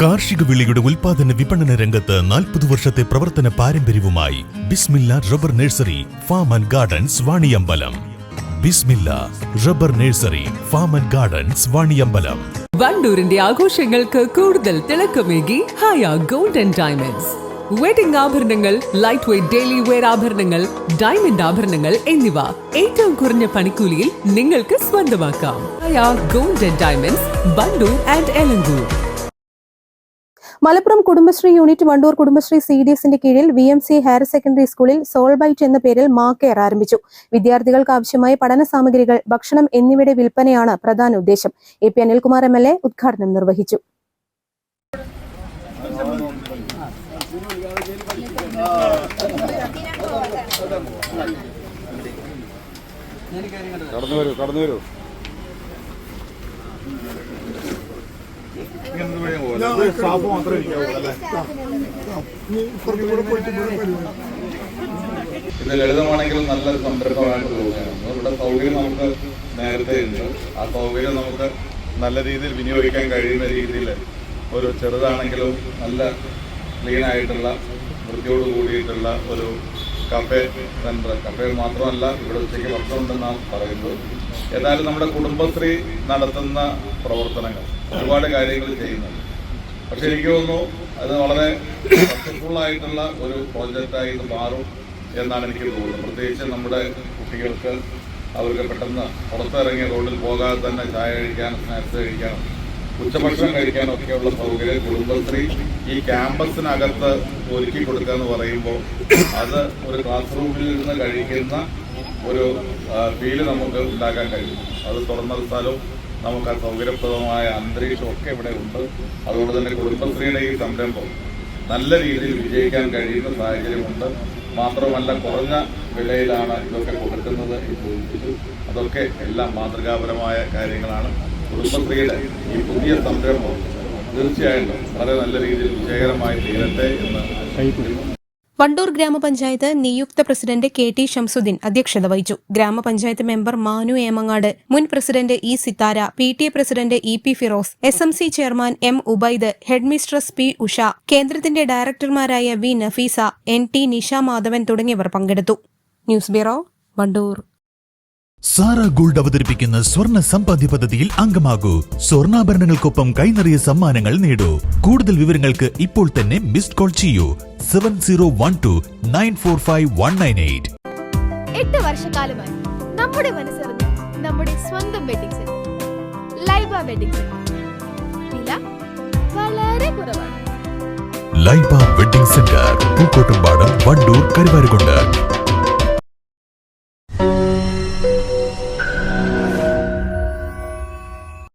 കാർഷിക വിളയുടെ ഉൽപാദന വിപണന രംഗത്ത് 40 വർഷത്തെ പ്രവർത്തന പാരമ്പര്യവുമായി Bismilla rubber nursery farm and gardens Vaniyambalam. Bismilla rubber nursery farm and gardens Vaniyambalam. വണ്ടൂരിന്റെ ആഘോഷങ്ങൾക്ക് കൂടുതൽ തിളക്കമേകി Haya gold and diamonds. Wedding ആഭരണങ്ങൾ, ലൈറ്റ് വെയ്റ്റ് ഡെയിലി വെയർ ആഭരണങ്ങൾ, ഡയമണ്ട് ആഭരണങ്ങൾ എന്നിവ ഏറ്റവും കുറഞ്ഞ പണിക്കൂലിയിൽ നിങ്ങൾക്ക് സ്വന്തമാക്കാം. Haya gold and diamonds, Vandoor and Elankur. Malappuram Kudumbashree unit Vandoor Kudumbashree CDSന്റെ കീഴിൽ VMC ഹയർ സെക്കൻഡറി സ്കൂളിൽ സോൾബൈറ്റ് എന്ന പേരിൽ മാക്കെയർ ആരംഭിച്ചു. വിദ്യാർത്ഥികൾക്ക് ആവശ്യമായ പഠന സാമഗ്രികൾ, ഭക്ഷണം എന്നിവയുടെ വിൽപ്പനയാണ് പ്രധാന ഉദ്ദേശം. AP അനിൽകുമാർ MLA ഉദ്ഘാടനം നിർവഹിച്ചു. ഇത് ലളിതമാണെങ്കിലും നല്ലൊരു സംരംഭമായിട്ട് തോന്നുകയാണ്. ഇവിടെ സൗകര്യം നമുക്ക് നേരത്തെ ഉണ്ട്. ആ സൗകര്യം നമുക്ക് നല്ല രീതിയിൽ വിനിയോഗിക്കാൻ കഴിയുന്ന രീതിയിൽ ഒരു ചെറുതാണെങ്കിലും നല്ല ക്ലീനായിട്ടുള്ള വൃത്തിയോട് കൂടിയിട്ടുള്ള ഒരു കഫേ സെൻ്റർ. കഫേ മാത്രമല്ല, ഇവിടെ ഉച്ചയ്ക്ക് ഭക്ഷണമുണ്ടെന്നാണ് പറയുന്നത്. ഏതായാലും നമ്മുടെ കുടുംബശ്രീ നടത്തുന്ന പ്രവർത്തനങ്ങൾ ഒരുപാട് കാര്യങ്ങൾ ചെയ്യുന്നുണ്ട്. പക്ഷെ എനിക്ക് തോന്നുന്നു അത് വളരെ സക്സസ്ഫുള്ളായിട്ടുള്ള ഒരു പ്രോജക്റ്റായി ഇത് മാറും എന്നാണ് എനിക്ക് തോന്നുന്നത്. പ്രത്യേകിച്ച് നമ്മുടെ കുട്ടികൾക്ക് അവർക്ക് പെട്ടെന്ന് പുറത്തിറങ്ങി റോഡിൽ പോകാതെ തന്നെ ചായ കഴിക്കാനും സ്നാക്സ് കഴിക്കാനും ഉച്ചഭക്ഷണം കഴിക്കാനും ഒക്കെയുള്ള സൗകര്യം കുടുംബശ്രീ ഈ ക്യാമ്പസിനകത്ത് ഒരുക്കി കൊടുക്കുക എന്ന് പറയുമ്പോൾ അത് ഒരു ക്ലാസ് റൂമിൽ നിന്ന് കഴിക്കുന്ന ഒരു ഫീല് നമുക്ക് ഉണ്ടാക്കാൻ കഴിയും. അത് തുറന്ന സ്ഥലവും നമുക്ക് ആ സൗകര്യപ്രദമായ അന്തരീക്ഷം ഒക്കെ ഇവിടെ ഉണ്ട്. അതുകൊണ്ട് തന്നെ കുടുംബശ്രീയുടെ ഈ സംരംഭം നല്ല രീതിയിൽ വിജയിക്കാൻ കഴിയുന്ന സാഹചര്യമുണ്ട്. മാത്രമല്ല, കുറഞ്ഞ വിലയിലാണ് ഇതൊക്കെ കൊടുക്കുന്നത്. അതൊക്കെ എല്ലാം മാതൃകാപരമായ കാര്യങ്ങളാണ്. കുടുംബശ്രീയുടെ ഈ പുതിയ സംരംഭം തീർച്ചയായിട്ടും വളരെ നല്ല രീതിയിൽ വിജയകരമായി തീരട്ടെ എന്ന്. വണ്ടൂർ ഗ്രാമപഞ്ചായത്ത് നിയുക്ത പ്രസിഡന്റ് KT ഷംസുദ്ദീൻ അധ്യക്ഷത വഹിച്ചു. ഗ്രാമപഞ്ചായത്ത് മെമ്പർ മാനു ഏമങ്ങാട്, മുൻ president E Sithara, PTA president EP Firoz, SMC chairman M Ubaid, headmistress P Usha, കേന്ദ്രത്തിന്റെ ഡയറക്ടർമാരായ V നഫീസ, NT നിഷ മാധവൻ തുടങ്ങിയവർ പങ്കെടുത്തു. News bureau, Wandoor. Sara gold അവതരിപ്പിക്കുന്ന സ്വർണ്ണ സമ്പാദ്യ പദ്ധതിയിൽ അംഗമാകൂ. സ്വർണ്ണാഭരണങ്ങൾക്കൊപ്പം കൈനിറിയ സമ്മാനങ്ങൾ നേടൂ. കൂടുതൽ വിവരങ്ങൾക്ക് ഇപ്പോൾ തന്നെ മിസ്ഡ് കോൾ ചെയ്യൂ 7012945198. 8 വർഷക്കാലമായി നമ്മുടെ മനസ്സറിഞ്ഞ നമ്മുടെ സ്വന്തം wedding centre Laiba wedding centre. വില വളരെ കുറവാണ്. Laiba wedding centre, Pookkottumpadam, Wandoor, Karuvarakundu.